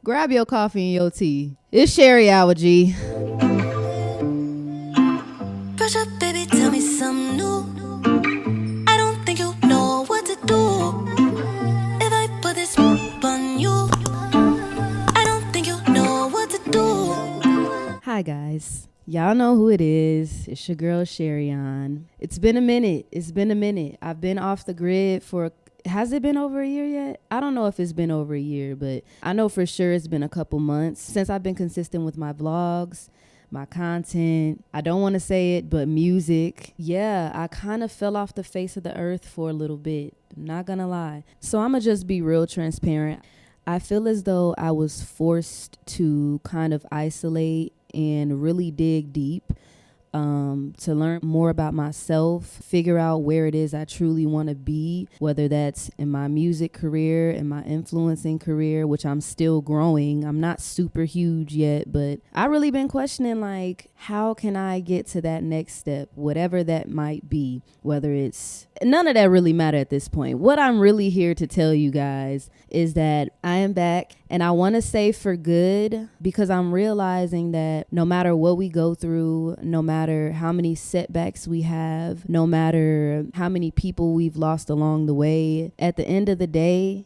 Grab your coffee and your tea. It's Sherry Hour, G. Brush up, baby, tell me something new. I don't think you know what to do. If I put this on you, I don't think you know what to do. Hi, guys. Y'all know who it is. It's your girl, Sherrionn. It's been a minute. I've been off the grid for... Has it been over a year yet? I don't know if it's been over a year, but I know for sure it's been a couple months since I've been consistent with my vlogs, my content. I don't want to say it, but music. Yeah, I kind of fell off the face of the earth for a little bit. Not gonna lie. So I'm gonna just be real transparent. I feel as though I was forced to kind of isolate and really dig deep to learn more about myself, figure out where it is I truly want to be, whether that's in my music career, in my influencing career, which I'm still growing. I'm not super huge yet, but I really been questioning, like, how can I get to that next step, whatever that might be, whether it's... None of that really matter at this point. What I'm really here to tell you guys is that I am back, and I want to say for good, because I'm realizing that no matter what we go through, no matter how many setbacks we have, no matter how many people we've lost along the way, at the end of the day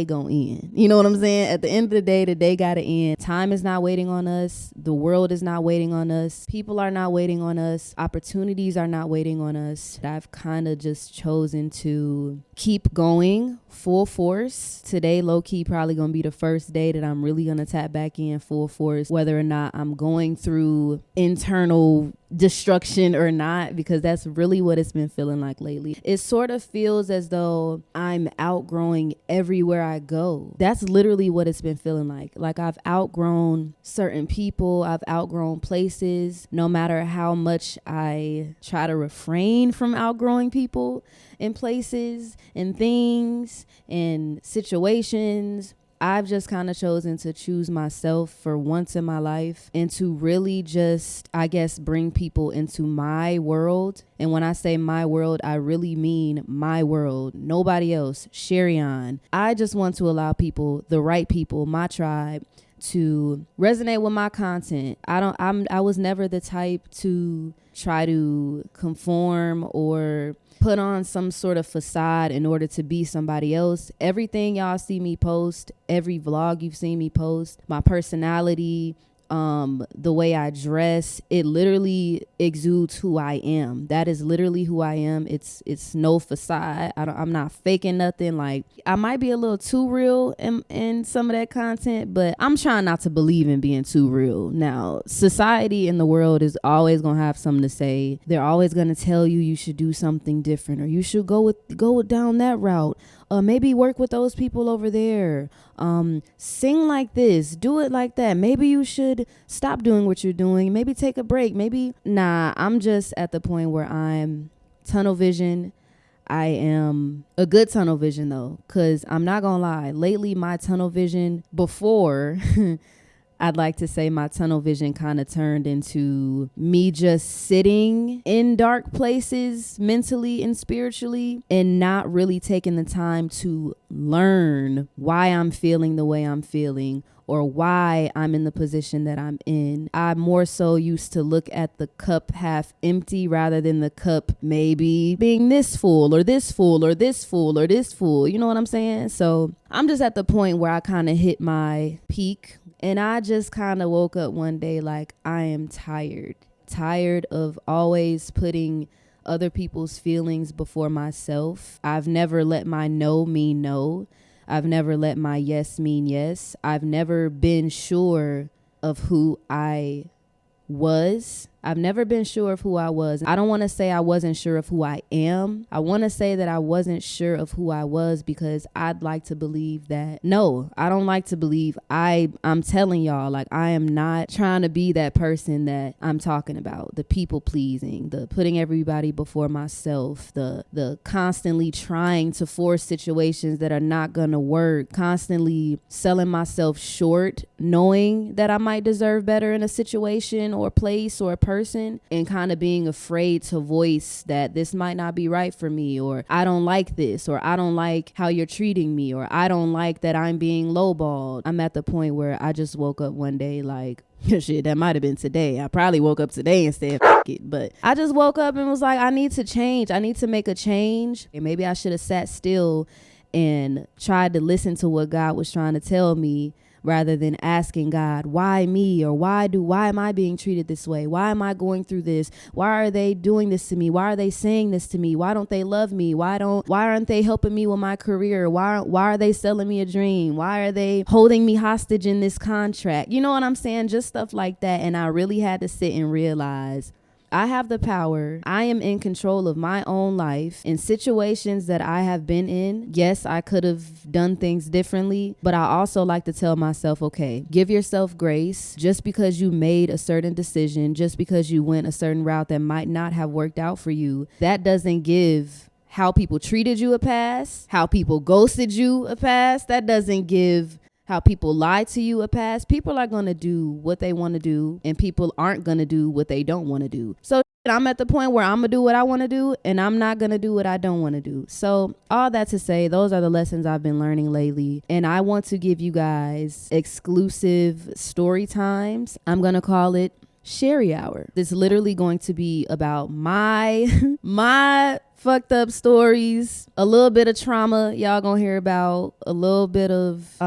gonna end. You know what I'm saying? At the end of the day gotta end. Time is not waiting on us. The world is not waiting on us. People are not waiting on us. Opportunities are not waiting on us. I've kind of just chosen to keep going full force. Today, low-key, probably gonna be the first day that I'm really gonna tap back in full force, whether or not I'm going through internal destruction or not, because that's really what it's been feeling like lately. It sort of feels as though I'm outgrowing everywhere I go. That's literally what it's been feeling like. Like, I've outgrown certain people, I've outgrown places. No matter how much I try to refrain from outgrowing people and places and things and situations, I've just kind of chosen to choose myself for once in my life and to really just, I guess, bring people into my world. And when I say my world, I really mean my world. Nobody else. Sherrionn. I just want to allow people, the right people, my tribe, to resonate with my content. I was never the type to try to conform or put on some sort of facade in order to be somebody else. Everything y'all see me post, every vlog you've seen me post, my personality, the way I dress, it literally exudes who I am. That is literally who I am. It's no facade. I'm not faking nothing. Like, I might be a little too real in some of that content, but I'm trying not to believe in being too real. Now, society in the world is always gonna have something to say. They're always gonna tell you should do something different, or you should go down that route. Maybe work with those people over there. Sing like this, do it like that. Maybe you should stop doing what you're doing. Maybe take a break. I'm just at the point where I'm tunnel vision. I am a good tunnel vision though, because I'm not gonna lie. Lately, my tunnel vision before... I'd like to say my tunnel vision kind of turned into me just sitting in dark places mentally and spiritually and not really taking the time to learn why I'm feeling the way I'm feeling or why I'm in the position that I'm in. I more so used to look at the cup half empty rather than the cup maybe being this full or this full or this full or this full. You know what I'm saying? So I'm just at the point where I kind of hit my peak. And I just kind of woke up one day like, I am tired of always putting other people's feelings before myself. I've never let my no mean no. I've never let my yes mean yes. I've never been sure of who I was. I've never been sure of who I was. I don't want to say I wasn't sure of who I am. I want to say that I wasn't sure of who I was because I'd like to believe that. No, I don't like to believe. I'm telling y'all, like, I am not trying to be that person that I'm talking about. The people pleasing, the putting everybody before myself, the constantly trying to force situations that are not gonna work, constantly selling myself short, knowing that I might deserve better in a situation or place or a person person and kind of being afraid to voice that this might not be right for me, or I don't like this, or I don't like how you're treating me, or I don't like that I'm being lowballed. I'm at the point where I just woke up one day like, shit, that might have been today. I probably woke up today and said, F it. But I just woke up and was like, I need to change. I need to make a change. And maybe I should have sat still and tried to listen to what God was trying to tell me, rather than asking God, why me? Or why am I being treated this way? Why am I going through this? Why are they doing this to me? Why are they saying this to me? Why don't they love me? Why aren't they helping me with my career? Why are they selling me a dream? Why are they holding me hostage in this contract? You know what I'm saying? Just stuff like that. And I really had to sit and realize I have the power. I am in control of my own life. In situations that I have been in, yes, I could have done things differently, but I also like to tell myself, okay, give yourself grace. Just because you made a certain decision, just because you went a certain route that might not have worked out for you, that doesn't give how people treated you a pass, how people ghosted you a pass. That doesn't give how people lie to you a pass. People are going to do what they want to do, and people aren't going to do what they don't want to do. So I'm at the point where I'm going to do what I want to do, and I'm not going to do what I don't want to do. So all that to say, those are the lessons I've been learning lately. And I want to give you guys exclusive story times. I'm going to call it Sherry Hour. This is literally going to be about my fucked up stories, a little bit of trauma y'all gonna hear about, a little bit of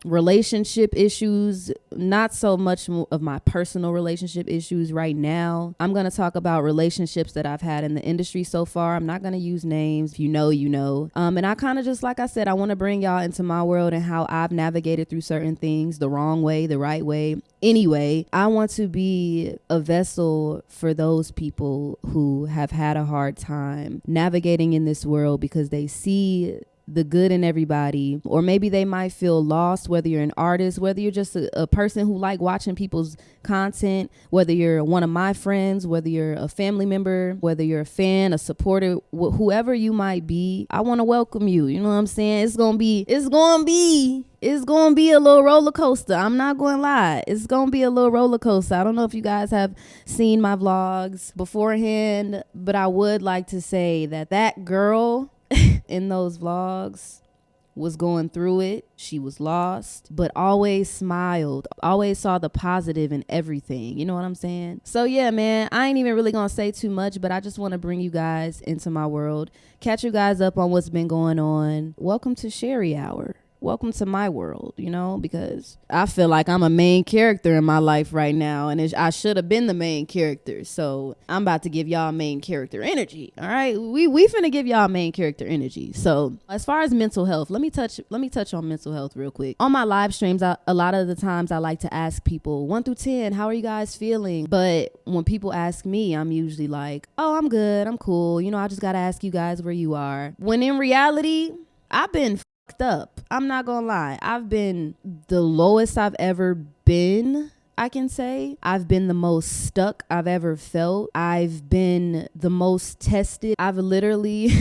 relationship issues, not so much of my personal relationship issues right now. I'm going to talk about relationships that I've had in the industry so far. I'm not going to use names. If you know, you know. And I kind of just, like I said, I want to bring y'all into my world and how I've navigated through certain things the wrong way, the right way. Anyway, I want to be a vessel for those people who have had a hard time navigating in this world because they see the good in everybody, or maybe they might feel lost, whether you're an artist, whether you're just a person who like watching people's content, whether you're one of my friends, whether you're a family member, whether you're a fan, a supporter, whoever you might be. I want to welcome you. You know what I'm saying? It's gonna be a little roller coaster. I'm not going to lie. It's going to be a little roller coaster. I don't know if you guys have seen my vlogs beforehand, but I would like to say that girl in those vlogs was going through it. She was lost, but always smiled, always saw the positive in everything. You know what I'm saying? So yeah, man, I ain't even really gonna say too much, but I just want to bring you guys into my world, catch you guys up on what's been going on. Welcome to Sherry Hour. Welcome to my world, you know, because I feel like I'm a main character in my life right now, and I should have been the main character. So I'm about to give y'all main character energy. All right, we finna give y'all main character energy. So as far as mental health, let me touch on mental health real quick. On my live streams, a lot of the times I like to ask people 1 through 10, how are you guys feeling? But when people ask me, I'm usually like, oh, I'm good, I'm cool. You know, I just gotta ask you guys where you are. When in reality, I've been up. I'm not gonna lie. I've been the lowest I've ever been, I can say. I've been the most stuck I've ever felt. I've been the most tested. I've literally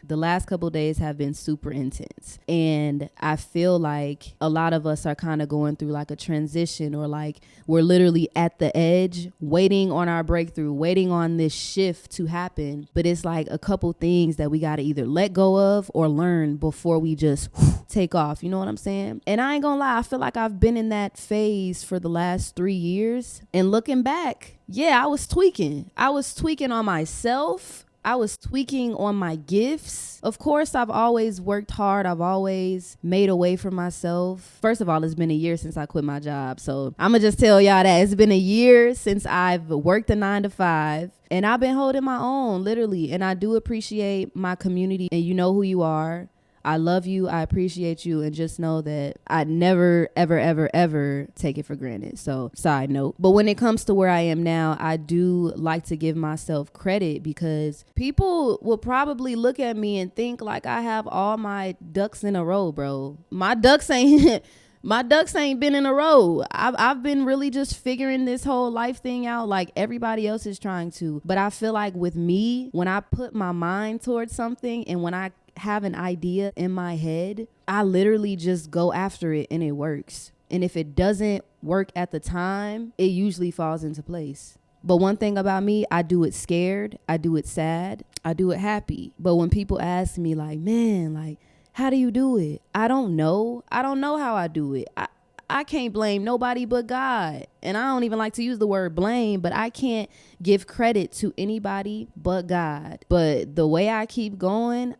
the last couple of days have been super intense, and I feel like a lot of us are kind of going through like a transition, or like we're literally at the edge waiting on our breakthrough, waiting on this shift to happen. But it's like a couple things that we got to either let go of or learn before we just take off. You know what I'm saying? And I ain't gonna lie, I feel like I've been in that phase for the last 3 years, and looking back, yeah, I was tweaking on myself. I was tweaking on my gifts. Of course, I've always worked hard. I've always made a way for myself. First of all, it's been a year since I quit my job. So I'm going to just tell y'all that it's been a year since I've worked a 9 to 5. And I've been holding my own, literally. And I do appreciate my community. And you know who you are. I love you. I appreciate you. And just know that I never, ever, ever, ever take it for granted. So side note. But when it comes to where I am now, I do like to give myself credit, because people will probably look at me and think like I have all my ducks in a row, bro. My ducks ain't been in a row. I've been really just figuring this whole life thing out like everybody else is trying to. But I feel like with me, when I put my mind towards something and when I have an idea in my head, I literally just go after it and it works. And if it doesn't work at the time, it usually falls into place. But one thing about me, I do it scared, I do it sad, I do it happy. But when people ask me like, man, like, how do you do it? I don't know. I don't know how I do it. I can't blame nobody but God. And I don't even like to use the word blame, but I can't give credit to anybody but God. But the way I keep going,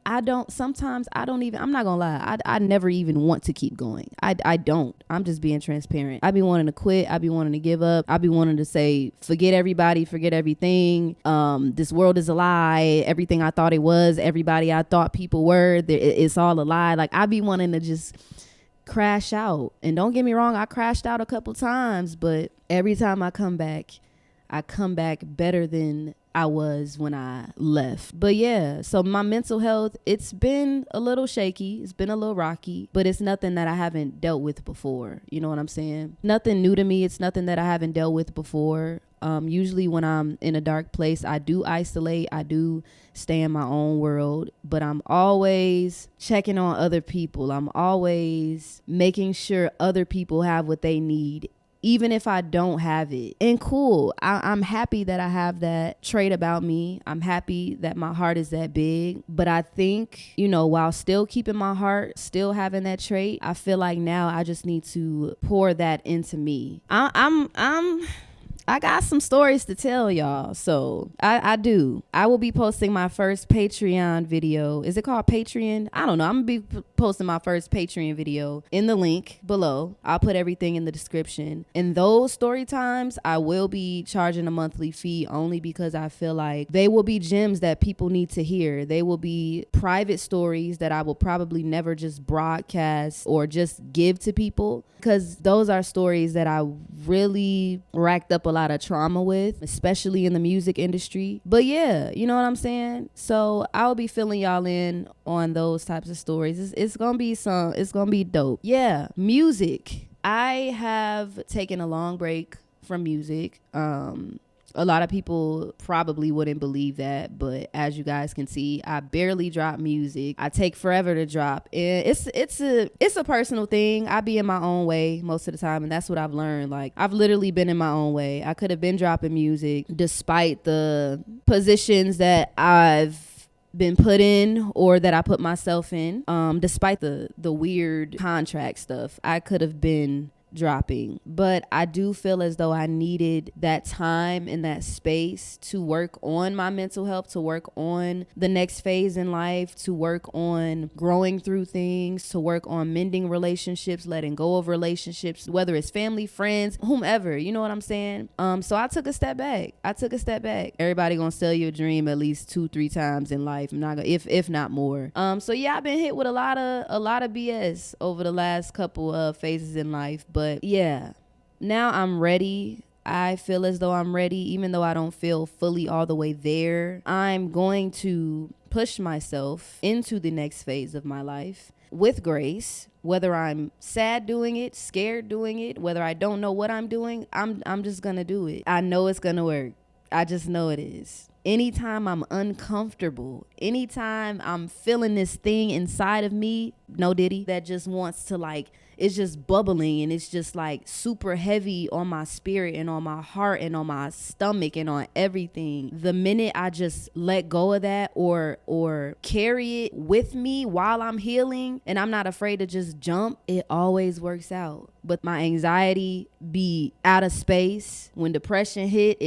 sometimes I don't even, I'm not gonna lie, I never even want to keep going. I don't. I'm just being transparent. I be wanting to quit. I be wanting to give up. I be wanting to say, forget everybody, forget everything. This world is a lie. Everything I thought it was, everybody I thought people were, it's all a lie. Like, I be wanting to just crash out. And don't get me wrong, I crashed out a couple times, but every time I come back better than I was when I left. But yeah, so my mental health, it's been a little shaky, it's been a little rocky, but it's nothing that I haven't dealt with before. You know what I'm saying? Nothing new to me. It's nothing that I haven't dealt with before. Usually when I'm in a dark place, I do isolate, I do stay in my own world, but I'm always checking on other people. I'm always making sure other people have what they need, even if I don't have it. And cool, I'm happy that I have that trait about me. I'm happy that my heart is that big. But I think, while still keeping my heart, still having that trait, I feel like now I just need to pour that into me. I got some stories to tell y'all. So I do. I will be posting my first Patreon video. Is it called Patreon? I don't know. I'm going to be posting my first Patreon video in the link below. I'll put everything in the description. In those story times, I will be charging a monthly fee only because I feel like they will be gems that people need to hear. They will be private stories that I will probably never just broadcast or just give to people, because those are stories that I really racked up a lot of trauma with, especially in the music industry. But yeah, you know what I'm saying? So I'll be filling y'all in on those types of stories. It's gonna be dope. Yeah, music. I have taken a long break from music. A lot of people probably wouldn't believe that, but as you guys can see, I barely drop music. I take forever to drop. And it's a personal thing. I be in my own way most of the time, and that's what I've learned. Like, I've literally been in my own way. I could have been dropping music despite the positions that I've been put in or that I put myself in. Despite the weird contract stuff, I could have been dropping, but I do feel as though I needed that time and that space to work on my mental health, to work on the next phase in life, to work on growing through things, to work on mending relationships, letting go of relationships, whether it's family, friends, whomever, you know what I'm saying? So I took a step back. Everybody gonna sell you a dream at least 2-3 times in life. I'm not gonna, if not more. So yeah, I've been hit with a lot of BS over the last couple of phases in life. But yeah, now I'm ready. I feel as though I'm ready, even though I don't feel fully all the way there. I'm going to push myself into the next phase of my life with grace. Whether I'm sad doing it, scared doing it, whether I don't know what I'm doing, I'm just gonna do it. I know it's gonna work. I just know it is. Anytime I'm uncomfortable, anytime I'm feeling this thing inside of me, no diddy, that just wants to, like, it's just bubbling and it's just like super heavy on my spirit and on my heart and on my stomach and on everything. The minute I just let go of that or carry it with me while I'm healing, and I'm not afraid to just jump, it always works out. But my anxiety be out of space. When depression hit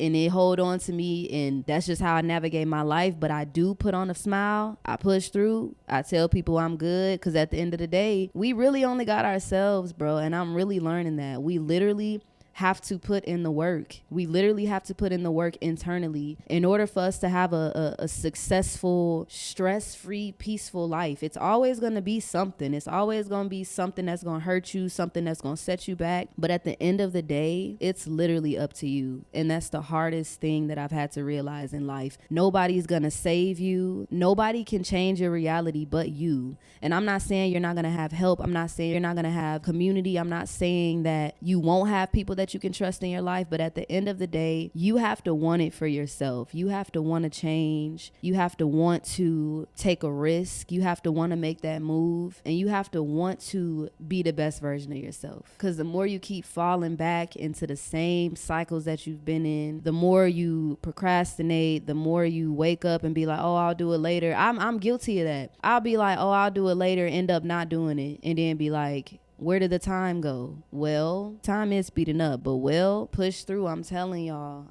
and it hold on to me, and that's just how I navigate my life. But I do put on a smile. I push through. I tell people I'm good, because at the end of the day, we really only got ourselves, bro. And I'm really learning that we literally have to put in the work. We literally have to put in the work internally in order for us to have a successful, stress-free, peaceful life. It's always going to be something. It's always going to be something that's going to hurt you, something that's going to set you back. But at the end of the day, it's literally up to you. And that's the hardest thing that I've had to realize in life. Nobody's going to save you. Nobody can change your reality but you. And I'm not saying you're not going to have help. I'm not saying you're not going to have community. I'm not saying that you won't have people that that you can trust in your life, but at the end of the day, you have to want it for yourself. You have to want to change. You have to want to take a risk. You have to want to make that move, and you have to want to be the best version of yourself. Because the more you keep falling back into the same cycles that you've been in, the more you procrastinate, the more you wake up and be like, oh, I'll do it later. I'm guilty of that. I'll be like, oh, I'll do it later, end up not doing it, and then be like, where did the time go? Well, time is speeding up, but push through. I'm telling y'all,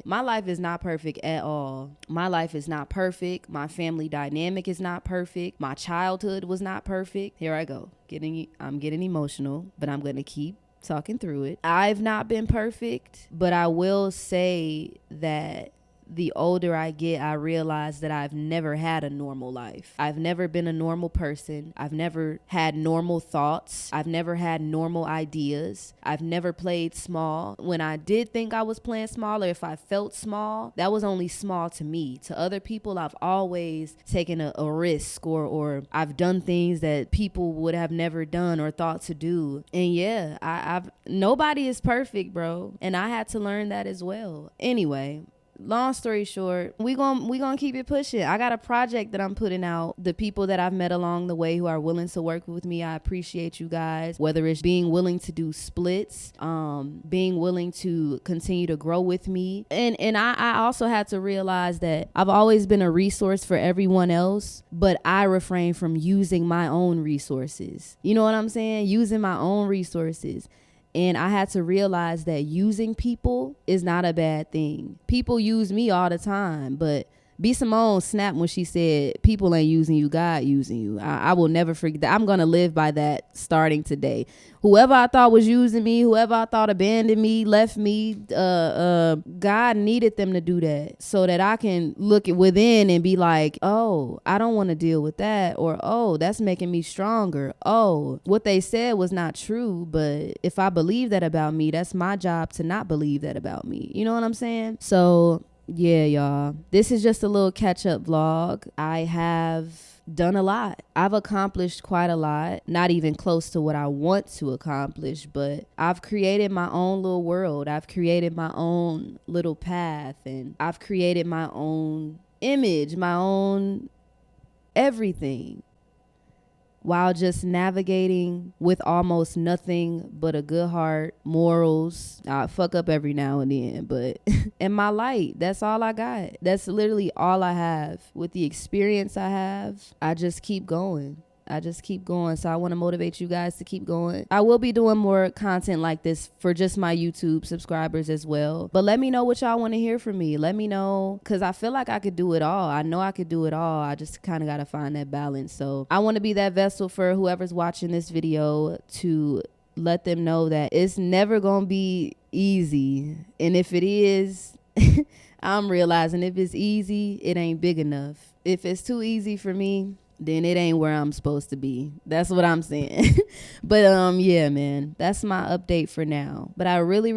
my life is not perfect at all. My life is not perfect. My family dynamic is not perfect. My childhood was not perfect. Here I go. I'm getting emotional, but I'm going to keep talking through it. I've not been perfect, but I will say that the older I get, I realize that I've never had a normal life. I've never been a normal person. I've never had normal thoughts. I've never had normal ideas. I've never played small. When I did think I was playing small, or if I felt small, that was only small to me. To other people, I've always taken a risk, or I've done things that people would have never done or thought to do. And yeah, nobody is perfect, bro. And I had to learn that as well. Anyway, long story short, we gonna keep it pushing. I got a project that I'm putting out. The people that I've met along the way who are willing to work with me, I appreciate you guys. Whether it's being willing to do splits, being willing to continue to grow with me. And I also had to realize that I've always been a resource for everyone else, but I refrain from using my own resources. You know what I'm saying? Using my own resources. And I had to realize that using people is not a bad thing. People use me all the time, but B. Simone snapped when she said, people ain't using you, God using you. I will never forget that. I'm going to live by that starting today. Whoever I thought was using me, whoever I thought abandoned me, left me, God needed them to do that so that I can look within and be like, oh, I don't want to deal with that. Or, oh, that's making me stronger. Oh, what they said was not true. But if I believe that about me, that's my job to not believe that about me. You know what I'm saying? So yeah, y'all, this is just a little catch-up vlog. I have done a lot. I've accomplished quite a lot, not even close to what I want to accomplish, but I've created my own little world. I've created my own little path, and I've created my own image, my own everything, while just navigating with almost nothing but a good heart, morals. I fuck up every now and then, but in my light, that's all I got. That's literally all I have. With the experience I have, I just keep going. So I want to motivate you guys to keep going. I will be doing more content like this for just my YouTube subscribers as well. But let me know what y'all want to hear from me. Let me know, because I feel like I could do it all. I know I could do it all. I just kind of got to find that balance. So I want to be that vessel for whoever's watching this video to let them know that it's never going to be easy. And if it is, I'm realizing if it's easy, it ain't big enough. If it's too easy for me, then it ain't where I'm supposed to be. That's what I'm saying. But yeah, man, that's my update for now. But I really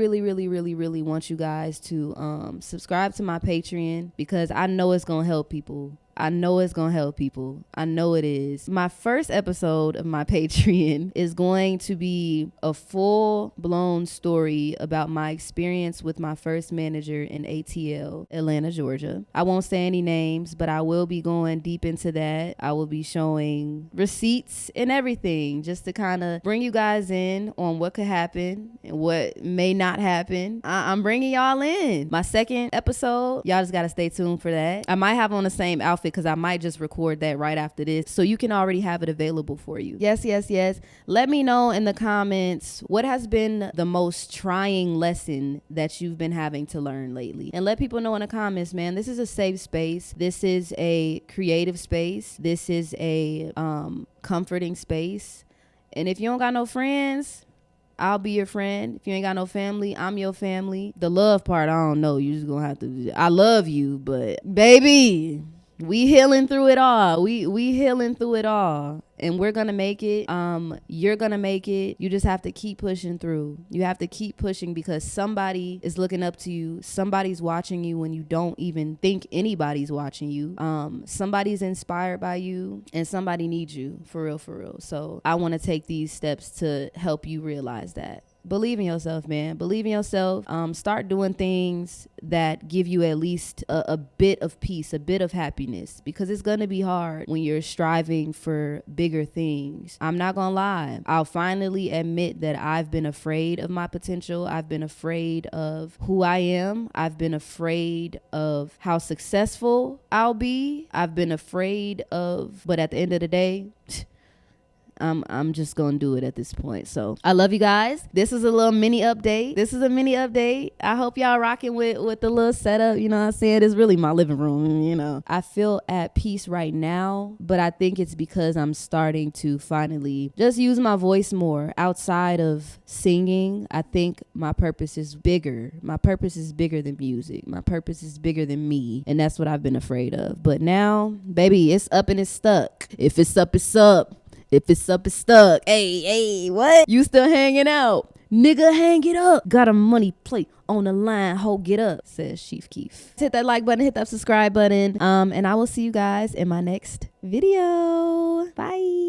want you guys to subscribe to my Patreon, because I know it's gonna help people. I know it's going to help people. I know it is. My first episode of my Patreon is going to be a full-blown story about my experience with my first manager in ATL, Atlanta, Georgia. I won't say any names, but I will be going deep into that. I will be showing receipts and everything, just to kind of bring you guys in on what could happen and what may not happen. I'm bringing y'all in. My second episode, y'all just got to stay tuned for that. I might have on the same outfit, because I might just record that right after this, so you can already have it available for you. Yes. Let me know in the comments what has been the most trying lesson that you've been having to learn lately, and let people know in the comments, man. This is a safe space. This is a creative space. This is a comforting space. And if you don't got no friends, I'll be your friend. If you ain't got no family, I'm your family. The love part, I don't know. You just gonna have to, I love you, but baby, we healing through it all. We healing through it all. And we're going to make it. You're going to make it. You just have to keep pushing through. You have to keep pushing, because somebody is looking up to you. Somebody's watching you when you don't even think anybody's watching you. Somebody's inspired by you, and somebody needs you, for real, for real. So I want to take these steps to help you realize that. believe in yourself, man. Believe in yourself. Start doing things that give you at least a bit of peace, a bit of happiness, because it's going to be hard when you're striving for bigger things. I'm not going to lie. I'll finally admit that I've been afraid of my potential. I've been afraid of who I am. I've been afraid of how successful I'll be. I've been afraid of, but at the end of the day, I'm just gonna do it at this point. So I love you guys. This is a little mini update. I hope y'all rocking with the little setup. You know what I'm saying? It's really my living room, you know. I feel at peace right now, but I think it's because I'm starting to finally just use my voice more outside of singing. I think my purpose is bigger. My purpose is bigger than music. My purpose is bigger than me. And that's what I've been afraid of. But now, baby, it's up and it's stuck. If it's up, it's up. If it's up, it's stuck. Hey, what? You still hanging out? Nigga, hang it up. Got a money plate on the line. Ho, get up, says Chief Keef. Hit that like button, hit that subscribe button. And I will see you guys in my next video. Bye.